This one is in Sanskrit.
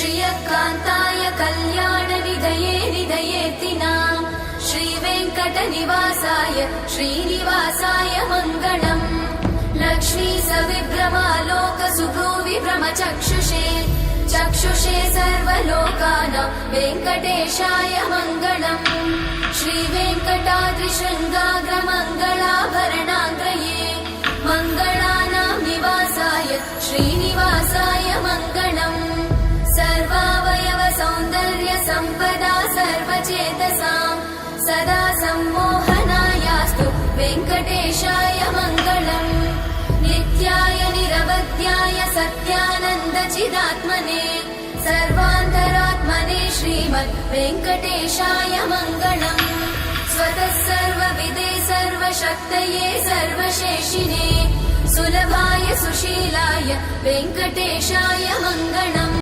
श्रियकान्ताय कल्याणनिधये निधयेतिनाम् श्रीवेङ्कटनिवासाय श्रीनिवासाय मङ्गलम् लक्ष्मी सविभ्रमालोकसुभ्रूविभ्रमचक्षुषे चक्षुषे सर्वलोकानां वेङ्कटेशाय मङ्गलम् श्रीवेङ्कटाद्रिशृङ्गाग्रमङ्गलाभरणाङ्गये मङ्गलानां निवासाय श्रीनिवासाय मङ्गलम् सर्वावयव सौन्दर्य सम्पदा सर्वचेतसां सदा सम्मोहनायास्तु वेङ्कटेशाय मङ्गलम् नित्याय निरवध्याय सत्यानन्दचिदात्मने सर्वान्तरात्मने श्रीमद् वेङ्कटेशाय मङ्गलम् स्वतः सर्वविदे सर्वशक्तये सर्वशेषिने सुलभाय सुशीलाय वेङ्कटेशाय मङ्गलम्।